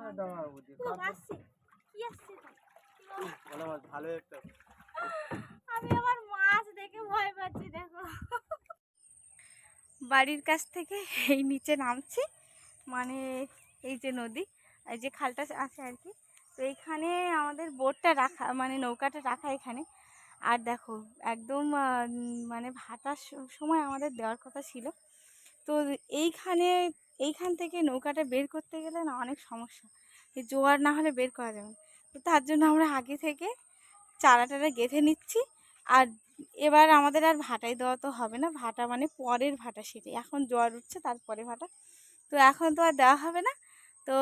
আমি আমার মাছ দেখে ভয় পাচ্ছি। দেখো বাড়ির কাছ থেকে এই নিচে নামছি, মানে এই যে নদী, এই যে খালটা আছে আর কি। তো এইখানে আমাদের বোটটা রাখা, মানে নৌকাটা রাখা এখানে। আর দেখো একদম মানে ভাটার সময় আমাদের দেওয়ার কথা ছিল। তো এইখান থেকে নৌকাটা বের করতে গেলে না অনেক সমস্যা, এই জোয়ার না হলে বের করা যাবে না। তো তার জন্য আমরা আগে থেকে চারা গেঁথে নিচ্ছি। আর এবার আমাদের আর ভাটাই দেওয়া তো হবে না, ভাটা মানে পরের ভাটা, সেটাই এখন জোয়ার উঠছে তারপরে ভাটা। তো এখন তো আর দেওয়া হবে না, তো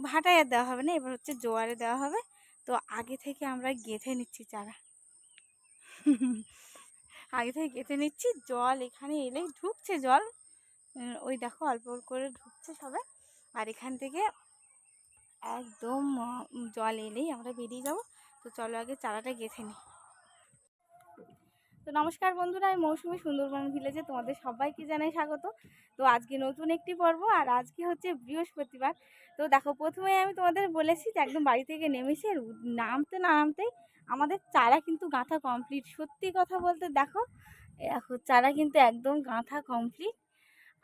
ভাটায় আর দেওয়া হবে না, এবার হচ্ছে জোয়ারে দেওয়া হবে। তো আগে থেকে আমরা গেঁথে নিচ্ছি চারা, আগে থেকে গেঁথে নিচ্ছি। জল এখানে এলেই ঢুকছে জল, ওই দেখো অল্প করে ঢুকছে সবে। আর এখান থেকে একদম জল এলেই আমরা বেরিয়ে যাব। তো চলো আগে চারাটা গেঁথে নিই। তো নমস্কার বন্ধুরা, আমি মৌসুমি, সুন্দরবন ভিলেজে তোমাদের সবাইকে জানাই স্বাগত। তো আজকে নতুন একটি পর্ব, আর আজকে হচ্ছে বৃহস্পতিবার। তো দেখো প্রথমে আমি তোমাদের বলেছি যে একদম বাড়ি থেকে নেমেছি, আর নামতে না নামতেই আমাদের চারা কিন্তু গাঁথা কমপ্লিট। সত্যি কথা বলতে দেখো চারা কিন্তু একদম গাঁথা কমপ্লিট।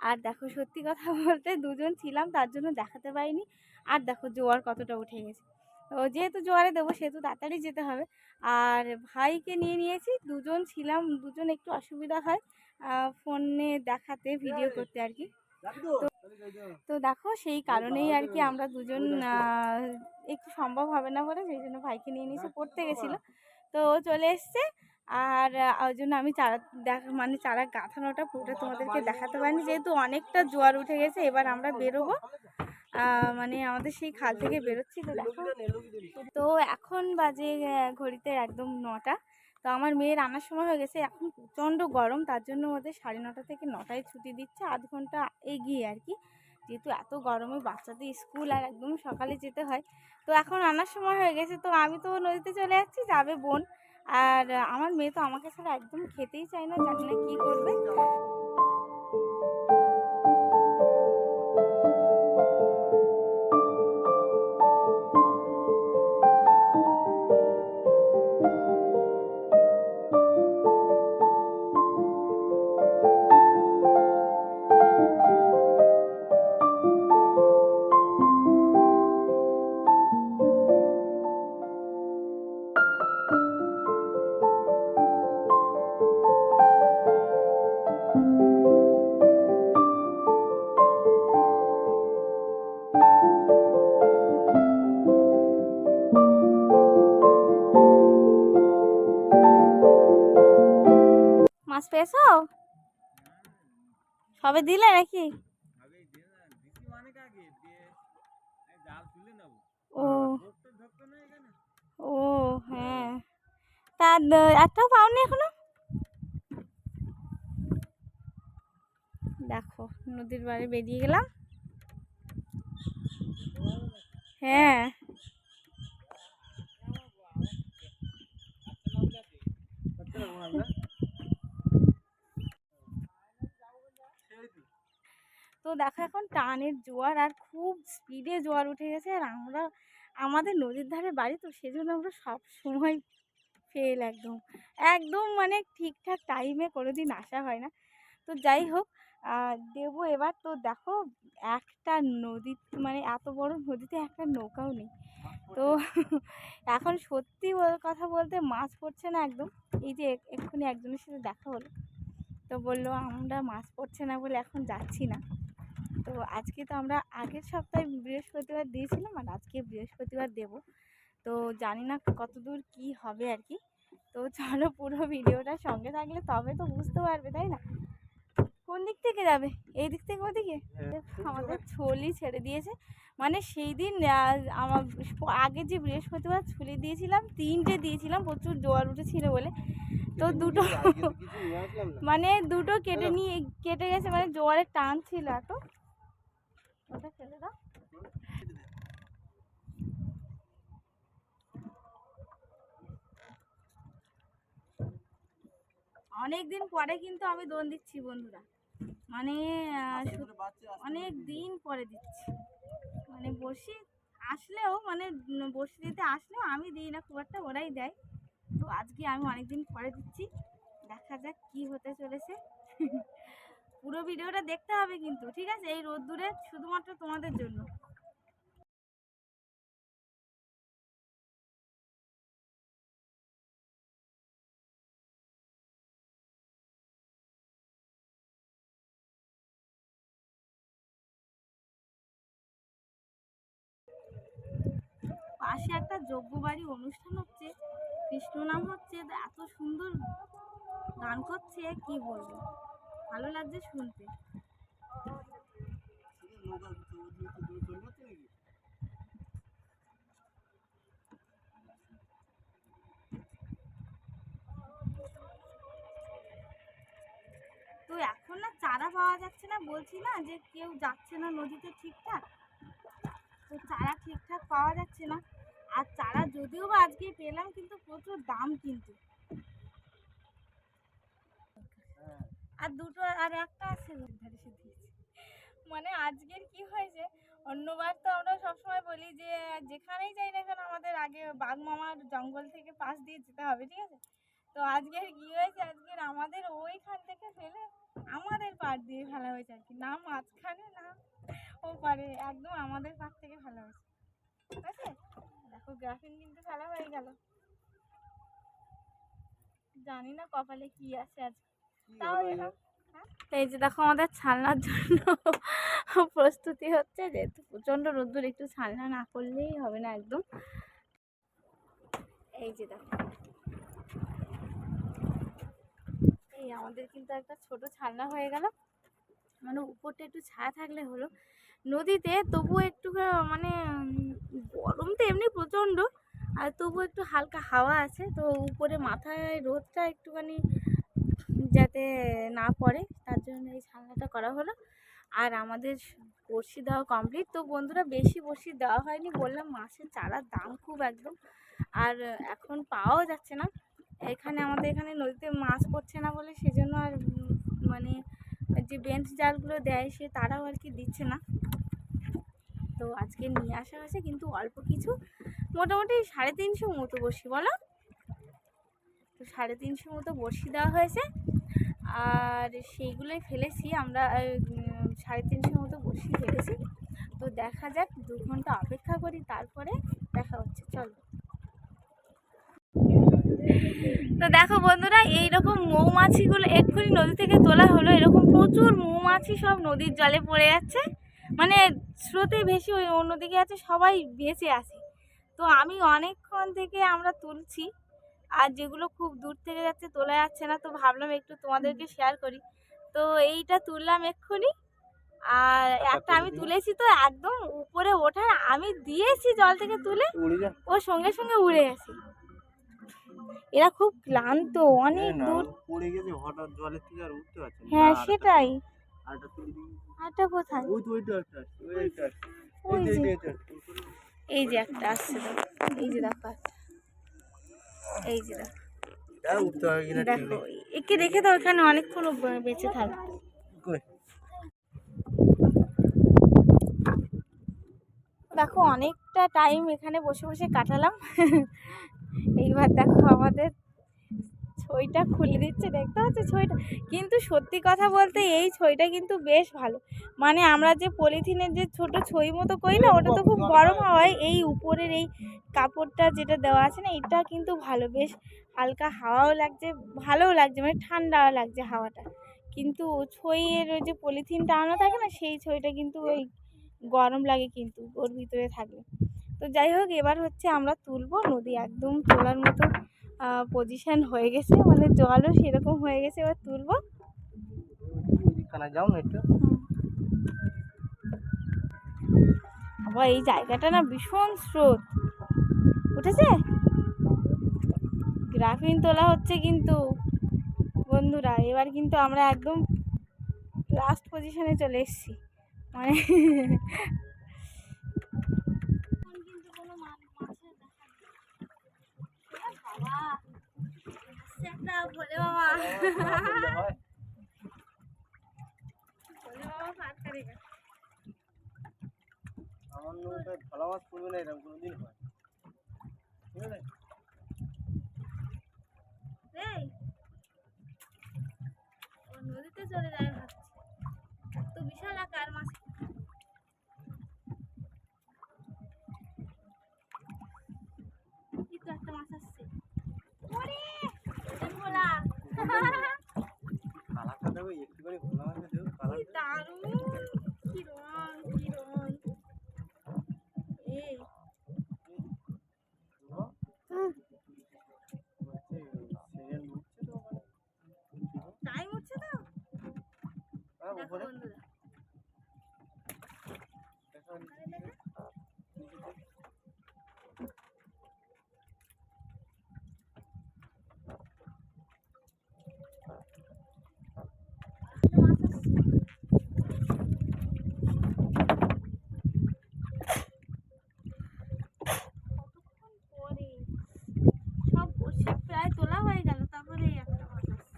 আর দেখো সত্যি কথা বলতে দুজন ছিলাম তার জন্য দেখাতে পারিনি। আর দেখো জোয়ার কতটা উঠে গেছে, তো যেহেতু জোয়ারে দেবো সেহেতু তাড়াতাড়ি যেতে হবে। আর ভাইকে নিয়েছি, দুজন ছিলাম, দুজন একটু অসুবিধা হয় ফোনে দেখাতে, ভিডিও করতে আর কি। তো দেখো সেই কারণেই আর কি আমরা দুজন একটু সম্ভব হবে না বলে সেই জন্য ভাইকে নিয়ে নিয়েছি, পড়তে গেছিলো। তো ও চলে এসছে। আর ওই জন্য আমি চারা মানে চারা গাঁথানোটা পুরোটা তোমাদেরকে দেখাতে পারিনি, যেহেতু অনেকটা জোয়ার উঠে গেছে। এবার আমরা বেরোবো, মানে আমাদের সেই খাল থেকে বেরোচ্ছি। তো দেখো, তো এখন বাজে ঘড়িতে একদম 9টা। তো আমার মেয়ের আনার সময় হয়ে গেছে, এখন প্রচণ্ড গরম, তার জন্য ওদের 9:30 থেকে 9টায় ছুটি দিচ্ছে, আধ ঘন্টা এগিয়ে আর কি। যেহেতু এত গরমে বাচ্চাদের স্কুল আর একদম সকালে যেতে হয়। তো এখন আনার সময় হয়ে গেছে, তো আমি তো নদীতে চলে যাচ্ছি, যাবে বোন। আর আমার মেয়ে তো আমাকে ছাড়া একদম খেতেই চায় না, জানি না কী করবে। মাছ পেয়েছো? সবে দিলে নাকি? ও ও হ্যাঁ, তা একটাও পাওনি এখনো? দেখো নদীর বাড়ি বেরিয়ে গেলাম। হ্যাঁ, তো দেখো এখন টানের জোয়ার, আর খুব স্পিডে জোয়ার উঠে গেছে। আর আমাদের নদীর ধারে বাড়ি, তো সেজন্য আমরা সব সময় ফেল, একদম একদম মানে ঠিকঠাক টাইমে কোনোদিন আসা হয় না। তো যাই হোক, দেবো এবার। তো দেখো একটা নদী, মানে এত বড় নদীতে একটা নৌকাও নেই। তো এখন সত্যি কথা বলতে মাছ পড়ছে না একদম। এই যে এক্ষুনি একজনের সাথে দেখা হলো, তো বললো আমরা মাছ পড়ছে না বলে এখন যাচ্ছি না। তো আজকে তো আমরা আগের সপ্তাহে বৃহস্পতিবার দিয়েছিলাম, আর আজকে বৃহস্পতিবার দেব। তো জানি না কতদূর কি হবে আর কি। তো চলো পুরো ভিডিওটা সঙ্গে থাকলে তবে তো বুঝতে পারবে, তাই না? কোন দিক থেকে যাবে? এই দিক থেকে ওদিকে? আমাদের ছলি ছেড়ে দিয়েছে, মানে সেই দিন আমার আগে যে বৃহস্পতিবার ছুলি দিয়েছিলাম, 3টে দিয়েছিলাম, প্রচুর জোয়ার উঠেছিল বলে। তো দুটো মানে দুটো কেটে গেছে, মানে জোয়ারের টান ছিল এত। ওটা ফেলে দাও। অনেকদিন পরে কিন্তু আমি দোন দিচ্ছি বন্ধুরা, মানে অনেক দিন পরে দিচ্ছি, মানে বসি আসলেও মানে বড়শি দিতে আসলেও আমি দিই না খুব একটা, ওরাই দেয়। তো আজকে আমি অনেকদিন পরে দিচ্ছি, দেখা যাক কি হতে চলেছে। পুরো ভিডিওটা দেখতে হবে কিন্তু, ঠিক আছে? এই রোদ্দুরে শুধুমাত্র তোমাদের জন্য। পাশে একটা যজ্ঞবাড়ি অনুষ্ঠান হচ্ছে, কৃষ্ণ নাম হচ্ছে, এত সুন্দর গান করছে কি বলবো, ভালো লাগছে শুনতে। তো এখন না চারা পাওয়া যাচ্ছে না, বলছি না যে কেউ যাচ্ছে না নদীতে ঠিকঠাক, তো চারা ঠিকঠাক পাওয়া যাচ্ছে না। আর চারা যদিও বা আজকে পেলাম, কিন্তু প্রচুর দাম কিন্তু। আর দুটো আর একটা আছে মানে আজকের কি হয়েছে, অন্যবার তো আমরা সবসময় বলি যে যেখানেই যাই না কেন আমাদের আগে বাঘ মামার জঙ্গল থেকে পাশ দিয়ে যেতে হবে, ঠিক আছে? তো আজকের কি হয়েছে, আজকের আমাদের ওইখান থেকে ফেলে আমাদের পাড় দিয়ে ফেলা হয়েছে আর কি, না মাঝখানে না ও পারে, একদম আমাদের পাড় থেকে ফেলা হয়েছে, ঠিক আছে? দেখো গ্রাফিন কিন্তু ফেলা হয়ে গেল, জানি না কপালে কি আছে আজ। তাও এই যে দেখো আমাদের ছালনার জন্য প্রস্তুতি হচ্ছে, যেহেতু প্রচন্ড রোদ্দুর, একটু ছালনা না করলেই হবে না একদম। এই যে দেখো, এই আমাদের কিন্তু একটা ছোট ছালনা হয়ে গেল, মানে উপরটা একটু ছায়া থাকলে হলো। নদীতে তবুও একটু মানে গরম তো এমনি প্রচণ্ড, আর তবুও একটু হালকা হাওয়া আছে, তো উপরে মাথায় রোদটা একটুখানি যাতে না পড়ে, তার জন্য এই ছালনাটা করা হলো। আর আমাদের বড়শি দেওয়া কমপ্লিট। তো বন্ধুরা, বেশি বড়শি দেওয়া হয়নি, বললাম মাছের চারার দাম খুব একদম, আর এখন পাওয়াও যাচ্ছে না এখানে, আমাদের এখানে নদীতে মাছ পড়ছে না বলে, সেজন্য আর মানে যে বেঞ্চ জালগুলো দেয় সে তারাও আর কি দিচ্ছে না। তো আজকে নিয়ে আসা হয়েছে, কিন্তু অল্প কিছু, মোটামুটি 350 মতো বড়শি, বলো তো 350 মতো বড়শি দেওয়া হয়েছে, আর সেইগুলোই ফেলেছি আমরা, 350 মতো বড়শি ফেলেছি। তো দেখা যাক, 2 ঘন্টা অপেক্ষা করি, তারপরে দেখা হচ্ছে, চলো। তো দেখো বন্ধুরা, এইরকম মৌমাছিগুলো এক্ষুনি নদী থেকে তোলা হলো, এরকম প্রচুর মৌমাছি সব নদীর জলে পড়ে যাচ্ছে, মানে স্রোতে ভেসে ওই অন্যদিকে আছে, সবাই বেঁচে আছে। তো আমি অনেকক্ষণ থেকে আমরা তুলছি, আর যেগুলো খুব দূর থেকে যাচ্ছে তোলা যাচ্ছে না, তো ভাবলাম একটু তোমাদেরকে শেয়ার করি। তো এইটা তুললাম এক্ষুনি, আর একটা আমি তুলেছি, তো একদম উপরে ওঠার আমি দিয়েছি জল থেকে তুলে, ও সঙ্গে সঙ্গে উড়ে গেছে। এরা খুব ক্লান্ত, অনেক দূর পড়ে গেছে হঠাৎ জলের থেকে, আর উঠতে পারছে না। হ্যাঁ সেটাই। আরেকটা কোথায়? এই যে একটা আসছে, এই যে দেখো, এই যে দেখো, দেখো একে রেখে দাও, এখানে অনেকক্ষণ বেঁচে থাকবে। দেখো অনেকটা টাইম এখানে বসে বসে কাটালাম। এইবার দেখো আমাদের ছইটা খুলে দিচ্ছে, দেখতে পাচ্ছ ছইটা, কিন্তু সত্যি কথা বলতে এই ছইটা কিন্তু বেশ ভালো, মানে আমরা যে পলিথিনের যে ছোট ছই মতো করি না, ওটা তো খুব গরম হয়, এই উপরের এই কাপড়টা যেটা দেওয়া আছে না, এটা কিন্তু ভালো, বেশ হালকা হাওয়াও লাগছে, ভালোও লাগছে, মানে ঠান্ডাও লাগছে হাওয়াটা। কিন্তু ছইয়ের ওই যে পলিথিনটা আনা থাকে না, সেই ছইটা কিন্তু ওই গরম লাগে কিন্তু ওর ভিতরে থাকলে। তো যাই হোক, এবার হচ্ছে আমরা তুলবো, নদী একদম তোলার মতো পজিশন হয়ে গেছে, মানে জলও সেরকম হয়ে গেছে, এবার তুলবো। আবার এই জায়গাটা না ভীষণ স্রোত উঠেছে, গ্রাফিন তোলা হচ্ছে কিন্তু বন্ধুরা, এবার কিন্তু আমরা একদম লাস্ট পজিশনে চলে এসেছি, মানে ভোলে বাবা, ভোলে বাবা মাছ পড়বে না এরকম কোনোদিন হয়, ঠিক আছে? নদীতে চলে যায় ভাবছি, তো বিশাল আকার মাছ। এই তো একটা মাছ আসছে। ওরে ভোলা, কালারটা দেখো একটুখানি, ভোলা মাছের দেখো কালারটা দারুণ, কি রং কি রং। এই টাইম হচ্ছে তো, দেখো বন্ধুরা, সব বসে প্রায় তোলা হয়ে গেল, তারপরে এই একটা মাছ আসছে।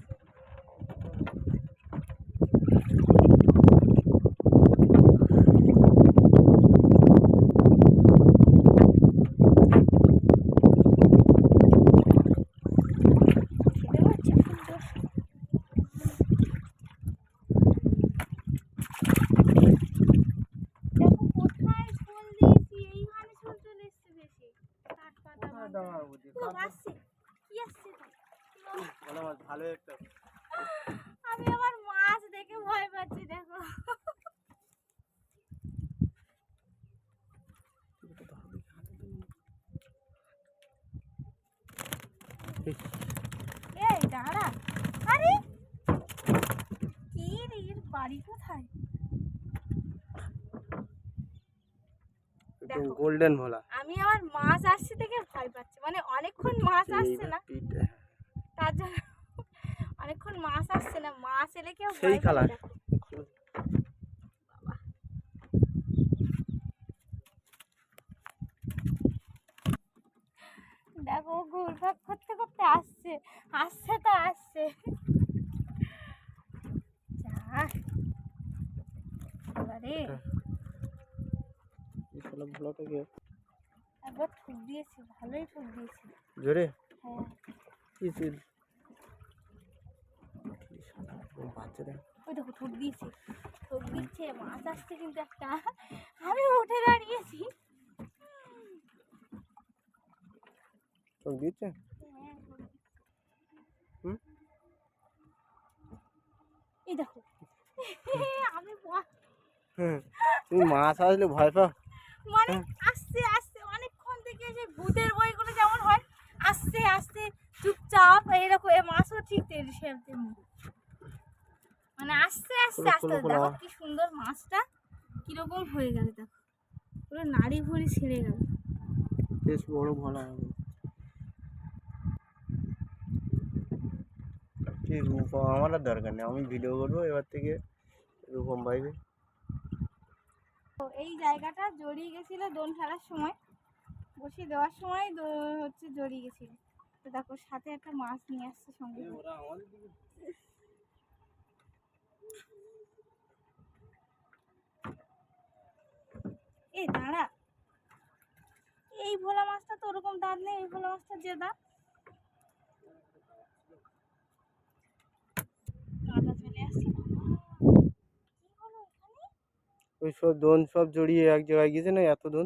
খেতে পাচ্ছি সুন্দর। দেখো কোথায় ঝোল দিয়েছি, এইখানে ঝোল চলে এসছে বেশি। কাঠ পাতা খুব আসছে, কি আসছে এটা? ভোলা মাছ ভালো একটা। আমি আমার মাছ দেখে ভয় পাচ্ছি, দেখো। এই দাঁড়া, আরে কি রে, এর বাড়ি কোথায়? দেখো গোল্ডেন ভোলা। আমি আমার মাছ আসছে দেখে ভয় পাচ্ছি, মানে অনেকক্ষণ মাছ আসছে না, তার জন্য অনেকক্ষণ মাছ আসছে না, মাছ এলে কেউ সেই কালার। দেখো ঘুরপাক করতে করতে আসছে, আসছে তো আসছে। যা এবারে ভোলাটাকে একবার ঠুক দিয়েছি, ভালোই ঠুক দিয়েছি। জোরে হ্যাঁ বাচ্চারা ওই দেখো ঠুক দিয়েছি, ঠুক দিচ্ছে, মাছ আসছে কিন্তু একটা। আমি উঠে দাঁড়িয়েছি। চোখ দিচ্ছে। এই দেখো আমি তুমি মাছ আসলে ভয় পাও? মানে আসছে আসছে অনেকক্ষণ থেকে, যে ভূতের বইগুলো যেমন হয় আসছে আসছে চুপচাপ, এরকম এই মাছও ঠিক তেমনি, মানে আস্তে আস্তে আস্তে। দেখো কি সুন্দর মাছটা কিরকম হয়ে গেল, দেখো পুরো নাড়ি ভুড়ি ছিঁড়ে গেল। বেশ বড় ভোলা। ঠিক রূপম আমার আর দরকার নেই, আমি ভিডিও করবো এবার থেকে রূপম বাইবে। তো এই জায়গাটা জড়িয়ে গেছিলো দোন ফেলার সময়, বসিয়ে দেওয়ার সময় হচ্ছে জড়িয়ে গেছিল। তো দেখো সাথে একটা মাছ নিয়ে আসছে সঙ্গে। এই দাঁড়া, এই ভোলা মাছটা তো ওরকম দাঁত নেই, এই ভোলা মাছটা যে দাঁত, কাঁটা চলে আসছে। কি হলো এখানে? ওই সব দোন সব জড়িয়ে এক জায়গায় গেছে না, এত দোন।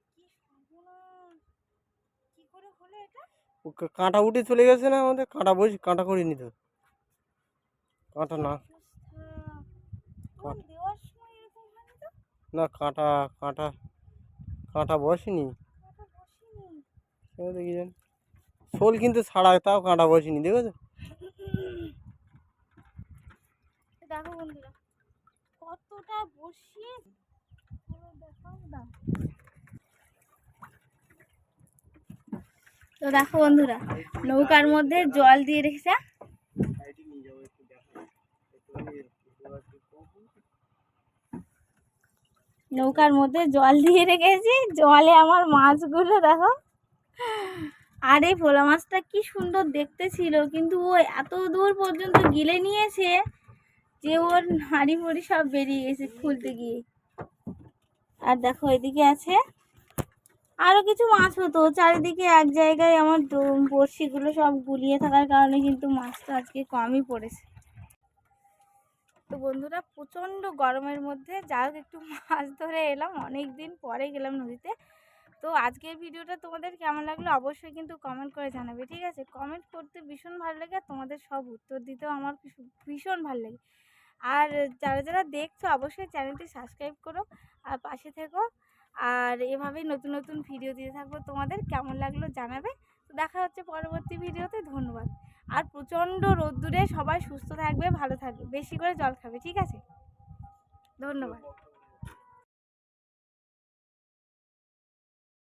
কি সর্বনাশ, কি করে হলো এটা? কাঁটা উঠে চলে গেছে না, আমাদের কাঁটা বসে কাঁটা করে নিত, কাঁটা না দেওয়ার সময় এরকম হয়নি তো? না কাঁটা কাঁটা কাঁটা বসেনি, কাঁটা বসেনি। দেখি জানি শোল কিন্তু ছাড়া, তাও কাঁটা বসেনি, দেখেছো? দেখো বন্ধুরা কতটা বসিয়ে দেখাও না। তো দেখো বন্ধুরা নৌকার মধ্যে জল দিয়ে রেখেছে, নৌকার মধ্যে জল দিয়ে রেখেছি, জলে আমার মাছগুলো দেখো। আর এই ভোলা মাছটা কি সুন্দর দেখতে ছিল, কিন্তু ও এত দূর পর্যন্ত গিলে নিয়েছে যে ওর হাঁড়ি মুড়ি সব বেরিয়ে গেছে খুলতে গিয়ে। আর দেখো এদিকে আছে আরও কিছু মাছ হতো, চারিদিকে এক জায়গায় আমার বড়শিগুলো সব গুলিয়ে থাকার কারণে কিন্তু মাছটা আজকে কমই পড়েছে। তো বন্ধুরা প্রচণ্ড গরমের মধ্যে যা হোক একটু মাছ ধরে এলাম, অনেক দিন পরে গেলাম নদীতে। তো আজকের ভিডিওটা তোমাদের কেমন লাগলো অবশ্যই কিন্তু কমেন্ট করে জানাবে, ঠিক আছে? কমেন্ট করতে ভীষণ ভালো লাগে, আর তোমাদের সব উত্তর দিতেও আমার ভীষণ ভালো লাগে। আর যারা যারা দেখছো অবশ্যই চ্যানেলটি সাবস্ক্রাইব করো আর পাশে থেকো, আর এভাবেই নতুন নতুন ভিডিও দিতে থাকবো। তোমাদের কেমন লাগলো জানাবে। তো দেখা হচ্ছে পরবর্তী ভিডিওতে, ধন্যবাদ। আর প্রচণ্ড রোদ্দুরে সবাই সুস্থ থাকবে, ভালো থাকবে, বেশি করে জল খাবে, ঠিক আছে? ধন্যবাদ।